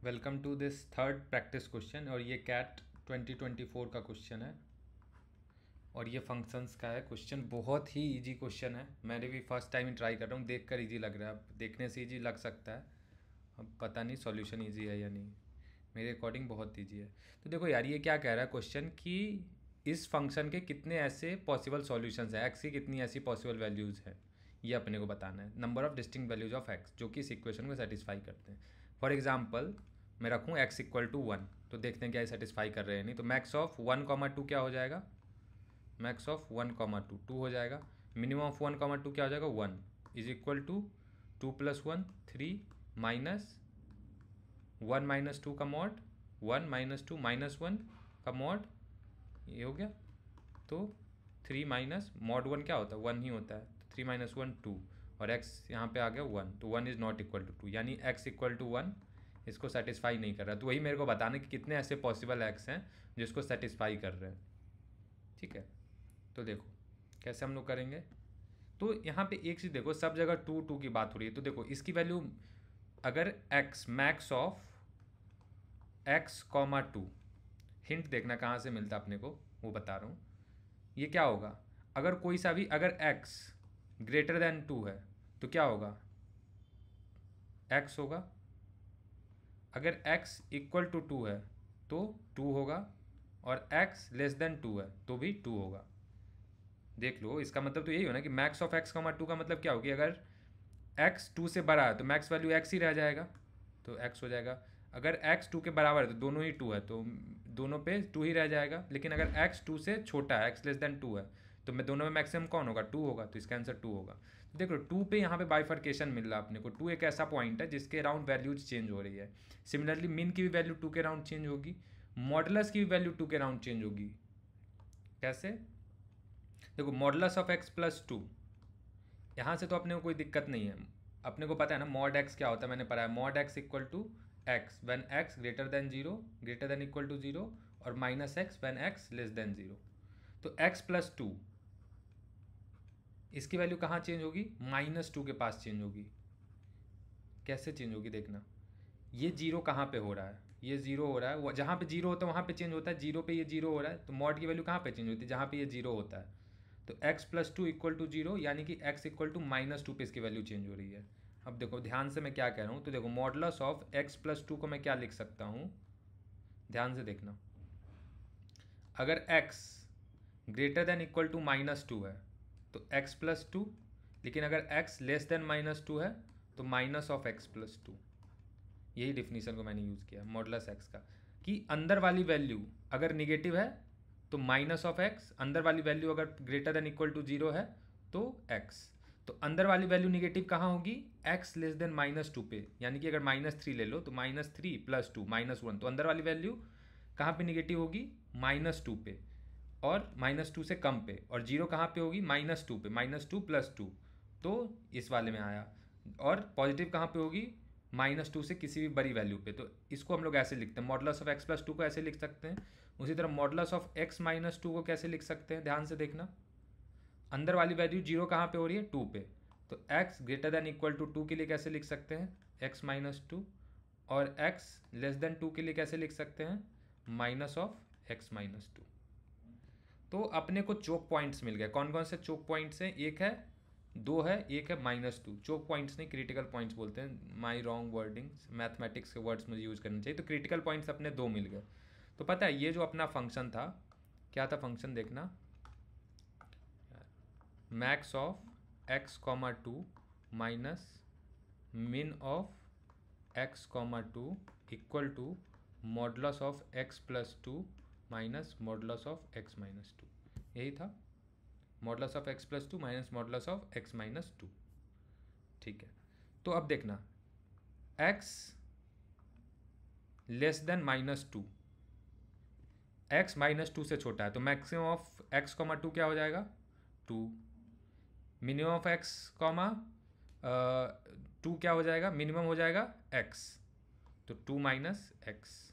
Welcome to this third practice question और ये cat 2024 का क्वेश्चन है और ये फंक्शंस का है क्वेश्चन। बहुत ही इजी क्वेश्चन है। मैंने भी फर्स्ट टाइम ही ट्राई कर रहा हूँ। देखकर इजी लग रहा है, अब देखने से इजी लग सकता है, अब पता नहीं सॉल्यूशन इजी है या नहीं। मेरे अकॉर्डिंग बहुत इजी है। तो देखो यार, ये क्या कह रहा है क्वेश्चन कि इस फंक्शन के कितने ऐसे पॉसिबल सॉल्यूशंस हैं, एक्स की कितनी ऐसी पॉसिबल वैल्यूज़ हैं, ये अपने को बताना है। Number of distinct values of x जो कि इस इक्वेशन को सेटिस्फाई करते हैं। फॉर एग्जाम्पल मैं रखूँ एक्स इक्वल टू वन, तो देखते हैं क्या ये सेटिस्फाई कर रहे हैं नहीं। तो max of one comma two क्या हो जाएगा, max of one comma two two हो जाएगा। Minimum of one comma two क्या हो जाएगा, one is equal to two plus one three minus one minus two का mod, one minus two minus one का मॉड, ये हो गया। तो थ्री माइनस मॉड वन क्या होता है, वन ही होता है। तो थ्री माइनस वन टू, और एक्स यहाँ पे आ गया वन, तो one is not equal to two, यानी एक्स इक्वल टू वन इसको सेटिस्फाई नहीं कर रहा। तो वही मेरे को बताना कि कितने ऐसे पॉसिबल एक्स हैं जिसको सेटिस्फाई कर रहे हैं। ठीक है, तो देखो कैसे हम लोग करेंगे। तो यहाँ पे एक चीज़ देखो, सब जगह टू टू की बात हो रही है। तो देखो इसकी वैल्यू अगर x max of x comma to, hint देखना कहाँ से मिलता है अपने को, वो बता रहा हूँ। ये क्या होगा, अगर कोई सा भी अगर x ग्रेटर देन टू है तो क्या होगा, x होगा। अगर x इक्वल टू टू है तो टू होगा, और x लेस देन टू है तो भी टू होगा। देख लो, इसका मतलब तो यही हो ना कि max of x comma to का मतलब क्या होगी, अगर x टू से बड़ा है तो मैक्स वैल्यू x ही रह जाएगा, तो x हो जाएगा। अगर x टू के बराबर है तो दोनों ही टू है, तो दोनों पे टू ही रह जाएगा। लेकिन अगर x टू से छोटा है, x लेस देन टू है, तो मैं दोनों में मैक्सिमम कौन होगा, टू होगा, तो इसका आंसर टू होगा। तो देख लो टू पे यहाँ पे बाइफर्केशन मिल रहा है अपने को। टू एक ऐसा पॉइंट है जिसके अराउंड वैल्यूज चेंज हो रही है। सिमिलरली मिन की भी वैल्यू टू के अराउंड चेंज होगी, मॉडुलस की भी वैल्यू टू के अराउंड चेंज होगी। कैसे, देखो modulus of x plus to, यहाँ से तो अपने को कोई दिक्कत नहीं है। अपने को पता है ना मॉड एक्स क्या होता है, मैंने पढ़ा है। Mod x equal to x when x greater than zero, greater than equal to zero, और minus x when x less than zero. तो एक्स प्लस टू, इसकी वैल्यू कहाँ चेंज होगी, माइनस टू के पास चेंज होगी। कैसे चेंज होगी देखना, ये जीरो कहाँ पे हो रहा है, ये जीरो हो रहा है, जहाँ पे जीरो होता है वहाँ पे चेंज होता है। जीरो पे ये जीरो हो रहा है, तो मॉड की वैल्यू कहाँ पे चेंज होती है, जहाँ पे ये जीरो होता है। तो x plus two equal to zero, यानी कि x equal to minus two पे इसकी वैल्यू चेंज हो रही है। अब देखो ध्यान से मैं क्या कह रहा हूँ। तो देखो modulus of x plus to को मैं क्या लिख सकता हूँ, ध्यान से देखना। अगर x greater than equal to minus two है तो x प्लस टू, लेकिन अगर x less than minus two है तो minus of x plus two. यही डिफिनीशन को मैंने यूज़ किया मॉडुलस एक्स का, कि अंदर वाली वैल्यू अगर निगेटिव है तो माइनस ऑफ एक्स, अंदर वाली वैल्यू अगर greater than equal to zero है तो एक्स। तो अंदर वाली वैल्यू निगेटिव कहाँ होगी, x less than minus two पे, यानी कि अगर माइनस थ्री ले लो तो minus three plus two minus one, तो अंदर वाली वैल्यू कहाँ पे निगेटिव होगी, माइनस टू पे, और माइनस टू से कम पे। और जीरो कहाँ पे होगी, माइनस टू पे, माइनस टू प्लस टू, तो इस वाले में आया। और पॉजिटिव कहाँ पे होगी, माइनस टू से किसी भी बड़ी वैल्यू पे। तो इसको हम लोग ऐसे लिखते हैं, modulus of x plus to को ऐसे लिख सकते हैं। उसी तरह modulus of x minus to को कैसे लिख सकते हैं, ध्यान से देखना। अंदर वाली वैल्यू जीरो कहाँ पे हो रही है, टू पे, तो X greater than equal to two के लिए कैसे लिख सकते हैं, एक्स माइनस टू। और एक्स लेस देन टू के लिए कैसे लिख सकते हैं, minus of x minus two. तो अपने को चोक पॉइंट्स मिल गए। कौन कौन से चोक पॉइंट्स हैं, एक है, दो है, एक है माइनस टू। चोक पॉइंट्स नहीं, क्रिटिकल पॉइंट्स बोलते हैं। माई रॉन्ग वर्डिंग्स, मैथमेटिक्स के वर्ड्स मुझे यूज़ करने चाहिए। तो क्रिटिकल पॉइंट्स अपने दो मिल गए। तो पता है ये जो अपना फंक्शन था, क्या था फंक्शन देखना, max of x comma two minus min of x comma two equal to modulus of x plus two minus modulus of x minus two. यही था, modulus of x plus two minus modulus of x minus two. ठीक है, तो अब देखना x less than minus two, x minus two से छोटा है, तो maximum of x comma two क्या हो जाएगा, two. Minimum of x comma two क्या हो जाएगा, मिनिमम हो जाएगा x, तो टू माइनस एक्स।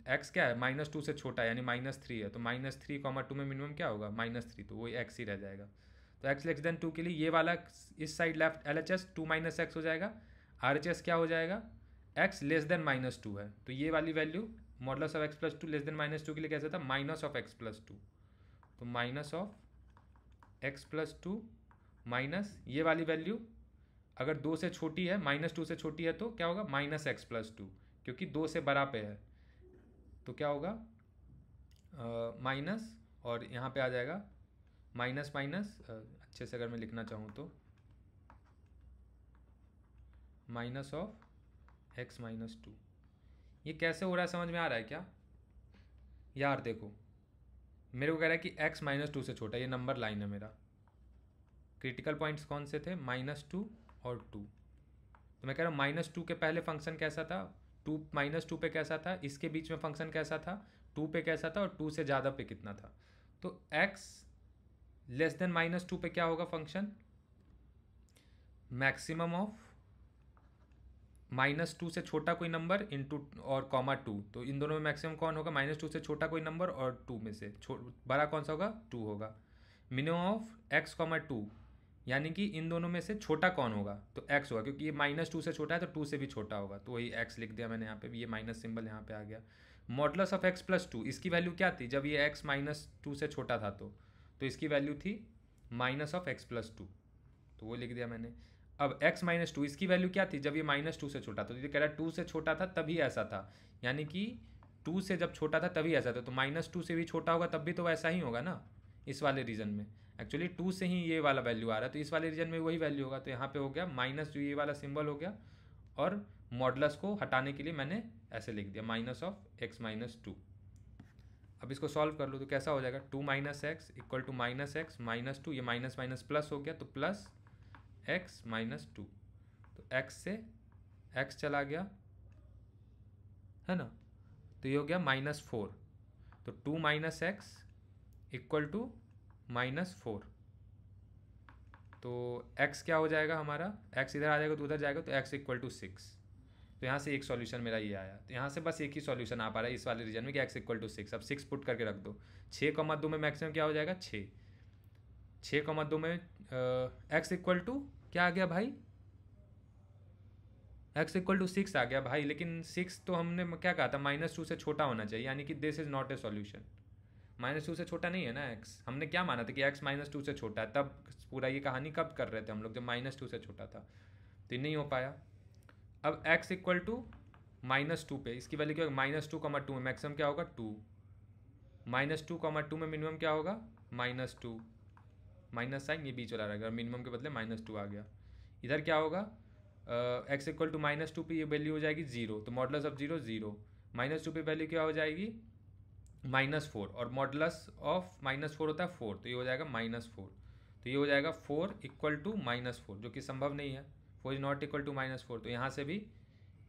एक्स क्या है, माइनस टू से छोटा है, यानी माइनस थ्री है, तो माइनस थ्री कॉमा टू में मिनिमम क्या होगा, माइनस थ्री, तो वही एक्स ही रह जाएगा। तो एक्स लेस देन टू के लिए ये वाला इस side left L H S two minus X हो जाएगा, आर एच एस क्या हो जाएगा, एक्स लेस देन -2 है, तो ये वाली value modulus of x plus two less than -2 के लिए कैसे था, minus of x plus two. तो minus of x plus two minus ये वाली वैल्यू अगर 2 से छोटी है, -2 से छोटी है तो क्या होगा, माइनस एक्स प्लस टू, क्योंकि 2 से बड़ा पे है तो क्या होगा माइनस, और यहाँ पे आ जाएगा माइनस माइनस, अच्छे से अगर मैं लिखना चाहूँ तो minus of x minus to. ये कैसे हो रहा है, समझ में आ रहा है क्या यार? देखो मेरे को कह रहा है कि x -2 से छोटा, ये नंबर लाइन है मेरा। क्रिटिकल पॉइंट्स कौन से थे, -2 और 2। तो मैं कह रहा हूँ -2 के पहले फंक्शन कैसा था, -2 पे कैसा था, इसके बीच में फंक्शन कैसा था, 2 पे कैसा था, और 2 से ज़्यादा पे कितना था। तो x लेस देन -2 पे क्या होगा फंक्शन, मैक्सिमम ऑफ -2 से छोटा कोई नंबर इंटू और कॉमा 2। तो इन दोनों में मैक्सिमम कौन होगा, -2 से छोटा कोई नंबर और 2 में से बड़ा कौन सा होगा, 2 होगा। मिनिमम ऑफ x, 2, यानी कि इन दोनों में से छोटा कौन होगा, तो x होगा, क्योंकि ये -2 से छोटा है तो 2 से भी छोटा होगा, तो वही x लिख दिया मैंने यहाँ पे भी, ये माइनस सिंबल यहाँ पे आ गया। Modulus of x plus two, इसकी वैल्यू क्या थी जब ये x -2 से छोटा था, तो इसकी वैल्यू थी minus of x plus two, तो वो लिख दिया मैंने। अब x -2 इसकी वैल्यू क्या थी जब ये -2 से छोटा था, तो ये कह रहा है 2 से छोटा था तभी ऐसा था, यानी कि 2 से जब छोटा था तभी ऐसा था, तो -2 से भी छोटा होगा तब भी तो वैसा ही होगा ना। इस वाले रीजन में एक्चुअली 2 से ही ये वाला वैल्यू आ रहा है, तो इस वाले रीजन में वही वैल्यू होगा, तो यहाँ पे हो गया माइनस, जो ये वाला सिंबल हो गया, और मॉडुलस को हटाने के लिए मैंने ऐसे लिख दिया माइनस ऑफ एक्स -2। अब इसको सॉल्व कर लो तो कैसा हो जाएगा, 2 - x इक्वल टू -x -2, ये माइनस माइनस प्लस हो गया, तो प्लस x -2, तो x से x चला गया है ना, तो ये हो गया -4, तो 2 - x इक्वल टू -4, तो x क्या हो जाएगा हमारा, x इधर आ जाएगा तो उधर जाएगा, तो x इक्वल टू 6। तो यहाँ से एक सॉल्यूशन मेरा ये आया, तो यहाँ से बस एक ही सॉल्यूशन आ पा रहा है इस वाले रीजन में कि x इक्वल टू 6। अब 6 पुट करके रख दो, 6,2 में मैक्सिमम क्या हो जाएगा, 6, 6,2 में x इक्वल टू क्या आ गया भाई, x इक्वल टू 6 आ गया भाई, लेकिन 6 तो हमने क्या कहा था, -2 से छोटा होना चाहिए, यानी कि this is not a solution. -2 से छोटा नहीं है ना x, हमने क्या माना था कि x -2 से छोटा है, तब पूरा ये कहानी कब कर रहे थे हम लोग, जब -2 से छोटा था, तो ये नहीं हो पाया। अब x इक्वल टू -2 पे इसकी वैल्यू क्या होगा, -2,2 में मैक्सिमम क्या होगा, 2, -2,2 में मिनिमम क्या होगा, -2, माइनस साइन ये बीच वाला रहेगा, मिनिमम के बदले -2 आ गया। इधर क्या होगा, x इक्वल टू -2 पे ये वैल्यू हो जाएगी 0, तो मॉडुलस ऑफ 0 0, -2 पे वैल्यू क्या हो जाएगी, -4, और मॉडुलस ऑफ -4 होता है 4, तो ये हो जाएगा -4, तो ये हो जाएगा 4 इक्वल टू -4, जो कि संभव नहीं है, 4 इज नॉट इक्वल टू -4, तो यहाँ से भी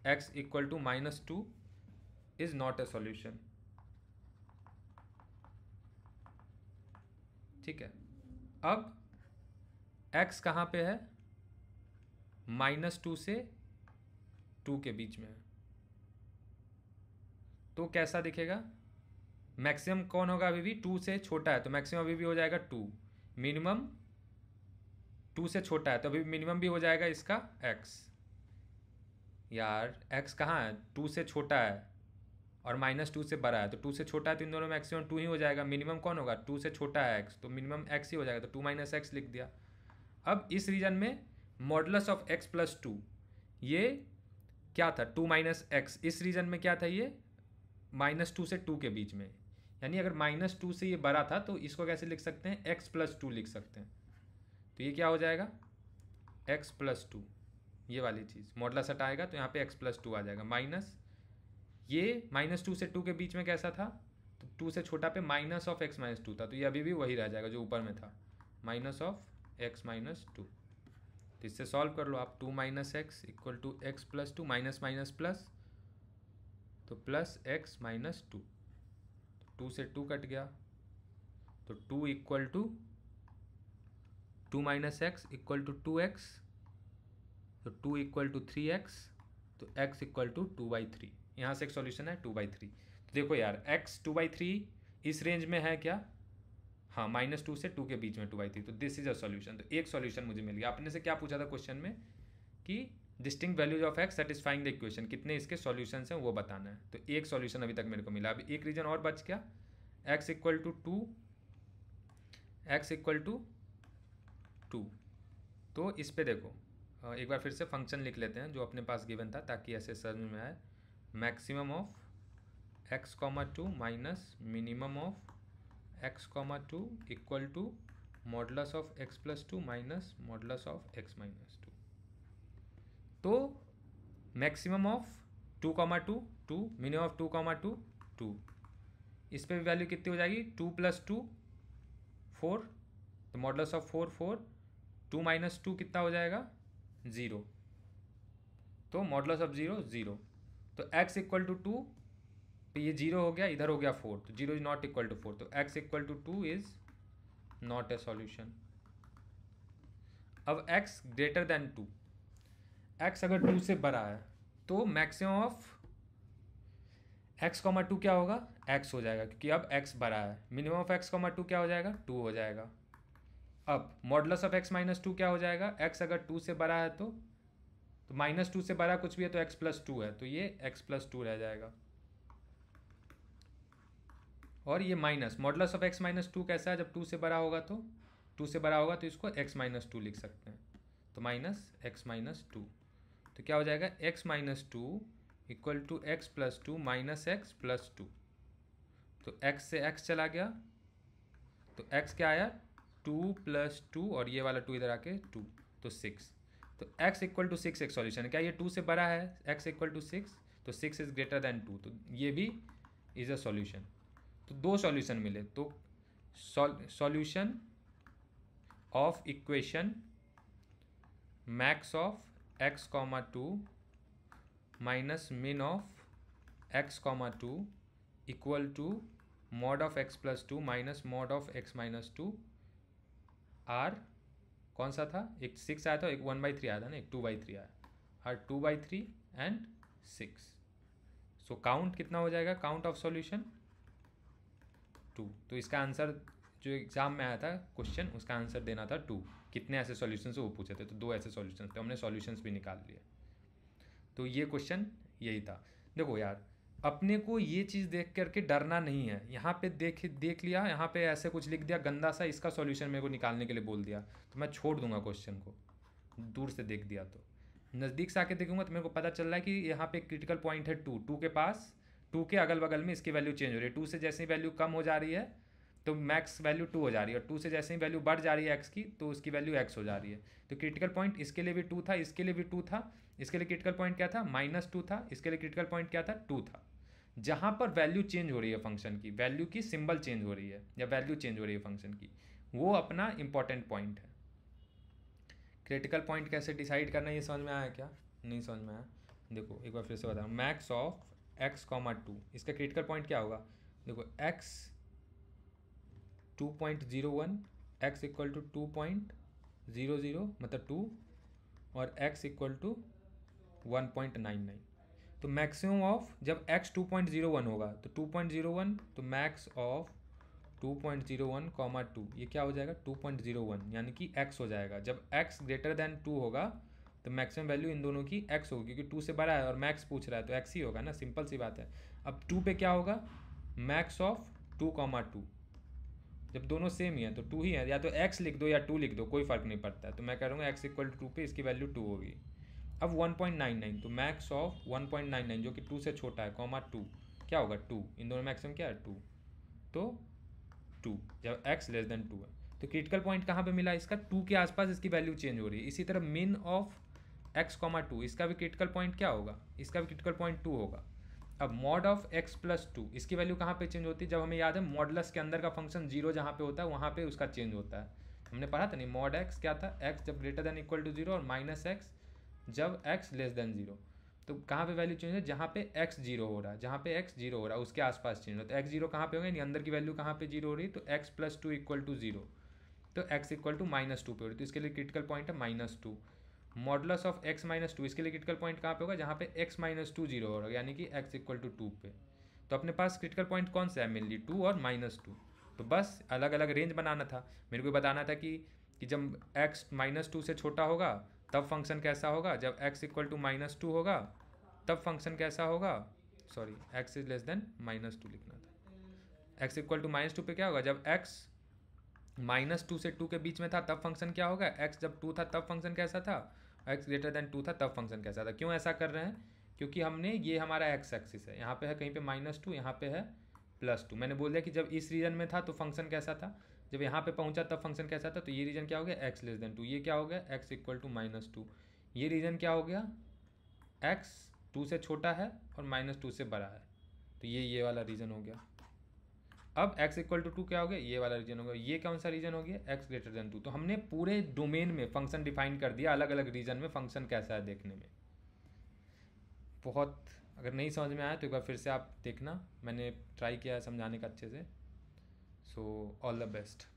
x equal to -2 is not a solution. ठीक है, अब x कहाँ पे है, -2 से 2 के बीच में है, तो कैसा दिखेगा, मैक्सिमम कौन होगा, अभी भी 2 से छोटा है, तो मैक्सिमम अभी भी हो जाएगा 2, मिनिमम 2 से छोटा है, तो अभी मिनिमम भी हो जाएगा इसका x। यार x कहाँ है, 2 से छोटा है और -2 से बड़ा है, तो 2 से छोटा है तो इन दोनों में मैक्सिमम 2 ही हो जाएगा, मिनिमम कौन होगा, 2 से छोटा है x, तो मिनिमम x ही हो जाएगा, तो 2 - x लिख दिया। अब इस रीजन में मॉडुलस ऑफ x प्लस 2 ये क्या था, 2 - x, इस रीजन में क्या था, ये -2 से 2 के बीच में, यानी अगर -2 से ये बड़ा था तो इसको कैसे लिख सकते हैं, x प्लस 2 लिख सकते हैं, तो ये क्या हो जाएगा, x प्लस 2, ये वाली चीज़ मॉडुलस हटाएगा तो यहाँ पे x प्लस 2 आ जाएगा, माइनस ये -2 से 2 के बीच में कैसा था, तो 2 से छोटा पे माइनस ऑफ x -2 था, तो ये अभी भी वही रह जाएगा जो ऊपर में था, माइनस ऑफ x -2। तो इससे सॉल्व कर लो आप, 2 - x equal to x plus 2, minus minus plus, तो प्लस x -2, 2 से 2 कट गया, तो 2 equal to 2 - x equal to 2x, तो 2 इक्वल टू 3x, तो x इक्वल टू 2/3, यहाँ से एक सॉल्यूशन है 2/3। तो देखो यार x 2/3 इस रेंज में है क्या, हाँ, -2 से 2 के बीच में 2/3, तो दिस इज अ सॉल्यूशन। तो एक सॉल्यूशन मुझे मिल गया। आपने से क्या पूछा था क्वेश्चन में कि distinct values of x satisfying the equation, कितने इसके सॉल्यूशंस हैं वो बताना है। तो एक सॉल्यूशन अभी तक मेरे को मिला, अभी एक रीजन और बच गया, X equal to 2, X equal to 2। तो इस पे देखो एक बार फिर से फंक्शन लिख लेते हैं जो अपने पास गिवन था ताकि ऐसे समझ में आए। Maximum of x comma 2 minus minimum of x comma 2 equal to modulus of x plus 2 minus modulus of x minus 2। तो maximum of 2 comma 2 2, minimum of 2 comma 2 2, इस पे भी वैल्यू कितनी हो जाएगी 2 प्लस 2 4, तो मॉडुलस ऑफ 4 4, 2 माइनस 2 कितना हो जाएगा 0, तो मॉडुलस ऑफ 0 0। तो x इक्वल टू 2, तो ये 0 हो गया, इधर हो गया 4, तो 0 इज नॉट इक्वल टू 4, तो x equal to 2 is not a solution. अब x ग्रेटर देन 2, x अगर 2 से बड़ा है तो मैक्सिमम ऑफ x कॉमा 2 क्या होगा x हो जाएगा, क्योंकि अब x बड़ा है। मिनिमम ऑफ x कॉमा 2 क्या हो जाएगा 2 हो जाएगा। अब मॉडुलस ऑफ x माइनस 2 क्या हो जाएगा, x अगर 2 से बड़ा है तो माइनस 2 से बड़ा कुछ भी है तो x प्लस 2 है, तो ये x प्लस 2 रह जाएगा। और ये minus modulus of x minus 2 कैसा है, जब 2 से बड़ा होगा तो 2 से बड़ा होगा तो इसको x माइनस 2 लिख सकते हैं, तो माइनस x माइनस 2, तो क्या हो जाएगा x minus 2 equal to X plus 2 minus X plus 2। तो x से x चला गया तो x क्या आया 2 प्लस 2 और ये वाला 2 इधर आके 2, तो 6। तो x इक्वल टू 6 एक सॉल्यूशन है। क्या ये 2 से बड़ा है, x इक्वल टू 6, तो 6 इज ग्रेटर देन 2, तो ये भी इज अ सॉल्यूशन। तो दो सॉल्यूशन मिले, तो solution of equation max of x comma 2 minus min of x comma 2 equal to mod of x plus 2 minus mod of x minus 2 are कौन सा था, एक 6 आया था, एक 1/3 आया था ना, एक 2/3 आया, आर 2/3 एंड 6। सो काउंट कितना हो जाएगा, काउंट ऑफ सॉल्यूशन 2। तो इसका आंसर जो एग्जाम में आया था क्वेश्चन, उसका आंसर देना था 2। कितने ऐसे सॉल्यूशंस वो पूछे थे, तो 2 ऐसे सॉल्यूशंस थे, हमने सॉल्यूशंस भी निकाल लिए। तो ये क्वेश्चन यही था। देखो यार, अपने को ये चीज़ देख करके डरना नहीं है। यहाँ पे देख लिया, यहाँ पे ऐसे कुछ लिख दिया गंदा सा, इसका सॉल्यूशन मेरे को निकालने के लिए बोल दिया, तो मैं छोड़ दूंगा क्वेश्चन को। दूर से देख दिया तो, नज़दीक से आके देखूंगा तो मेरे को पता चल रहा है कि यहाँ पे क्रिटिकल पॉइंट है 2 के पास, 2 के अगल बगल में इसकी वैल्यू चेंज हो रही है। 2 से जैसे ही वैल्यू कम हो जा रही है तो मैक्स वैल्यू 2 हो जा रही है, और 2 से जैसे ही वैल्यू बढ़ जा रही है x की तो उसकी वैल्यू x हो जा रही है। तो क्रिटिकल पॉइंट इसके लिए भी 2 था, इसके लिए भी 2 था, इसके लिए क्रिटिकल पॉइंट क्या था -2 था, इसके लिए क्रिटिकल पॉइंट क्या था 2 था। जहाँ पर वैल्यू चेंज हो रही है फंक्शन की, वैल्यू की सिंबल चेंज हो रही है या वैल्यू चेंज हो रही है फंक्शन की, वो अपना इंपॉर्टेंट पॉइंट है। क्रिटिकल पॉइंट कैसे डिसाइड करना है ये समझ में आया क्या, नहीं समझ में आया? देखो एक बार फिर से बता, मैक्स ऑफ x कॉमा 2, इसका क्रिटिकल पॉइंट क्या होगा, देखो x 2.01, x इक्वल टू 2.00 मतलब 2, और x इक्वल टू 1.99। तो मैक्सिमम ऑफ जब x 2.01 होगा तो 2.01, तो मैक्स ऑफ 2.01 कॉमा 2 ये क्या हो जाएगा 2.01, यानी कि x हो जाएगा। जब x ग्रेटर देन 2 होगा तो मैक्सिमम वैल्यू इन दोनों की x होगी, क्योंकि 2 से बड़ा है और मैक्स पूछ रहा है तो x ही होगा ना, सिंपल सी बात है। अब 2 पे क्या होगा, मैक्स ऑफ 2 कॉमा 2, जब दोनों सेम ही है तो 2 ही है, या तो x लिख दो या 2 लिख दो, कोई फर्क नहीं पड़ता है। तो मैं कह रहा हूँ x इक्वल टू 2 पे इसकी वैल्यू 2 होगी। अब 1.99, तो मैक्स ऑफ 1.99 जो कि 2 से छोटा है कॉमा 2 क्या होगा 2, इन दोनों मैक्सिमम क्या है 2, तो 2 जब x लेस देन 2 है। तो क्रिटिकल पॉइंट कहाँ पे मिला इसका, 2 के आसपास इसकी वैल्यू चेंज हो रही है। इसी तरह मिन ऑफ x कॉमा 2, इसका भी क्रिटिकल पॉइंट क्या होगा, इसका भी क्रिटिकल पॉइंट 2 होगा। अब मॉड ऑफ x प्लस 2, इसकी वैल्यू कहाँ पे चेंज होती है, जब हमें याद है मॉडुलस के अंदर का फंक्शन 0 जहाँ पे होता है वहाँ पे उसका चेंज होता है। हमने पढ़ा था नहीं, मॉड x क्या था, x जब ग्रेटर देन इक्वल टू 0 और माइनस x जब x लेस देन 0। तो कहाँ पे वैल्यू चेंज है, जहाँ पे x 0 हो रहा है, जहाँ पे x 0 हो रहा है उसके आसपास चेंज हो। तो x 0 कहाँ पे होगा, यानी अंदर की वैल्यू कहाँ पे 0 हो रही है, तो x प्लस 2 इक्वल टू 0, तो x इक्वल टू -2 पे हो रही है, तो इसके लिए क्रिटिकल पॉइंट है -2। मॉडुलस ऑफ x माइनस 2, इसके लिए क्रिटिकल पॉइंट कहाँ पे होगा, जहाँ पे x माइनस 2 0 होगा, यानी कि x इक्वल टू 2 पे। तो अपने पास क्रिटिकल पॉइंट कौन सा है, मेनली 2 और -2। तो बस अलग अलग रेंज बनाना था, मेरे को बताना था कि जब x -2 से छोटा होगा तब फंक्शन कैसा होगा, जब x इक्वल टू -2 होगा तब फंक्शन कैसा होगा, sorry x is less than -2 लिखना था। x इक्वल टू -2 पे क्या होगा, जब x -2 से 2 के बीच में था तब फंक्शन क्या होगा, x जब 2 था तब फंक्शन कैसा था, x ग्रेटर देन 2 था तब फंक्शन कैसा था। क्यों ऐसा कर रहे हैं, क्योंकि हमने ये हमारा x एक्सिस है, यहाँ पे है कहीं पे -2, यहाँ पे है +2। मैंने बोल दिया कि जब इस रीजन में था तो फंक्शन कैसा था, जब यहाँ पे पहुँचा तब फंक्शन कैसा था। तो ये रीजन क्या हो गया, x लेस देन 2, ये क्या हो गया x इक्वल टू -2, ये रीजन क्या हो गया x 2 से छोटा है और -2 से बड़ा है, तो ये वाला रीजन हो गया। अब x इक्वल टू 2 क्या हो गया, ये वाला रीजन हो गया। ये कौन सा रीजन हो गया, x ग्रेटर देन 2। तो हमने पूरे डोमेन में फंक्शन डिफाइन कर दिया, अलग अलग रीजन में फंक्शन कैसा है देखने में। बहुत अगर नहीं समझ में आया तो एक बार फिर से आप देखना, मैंने ट्राई किया है समझाने का अच्छे से। So all the best.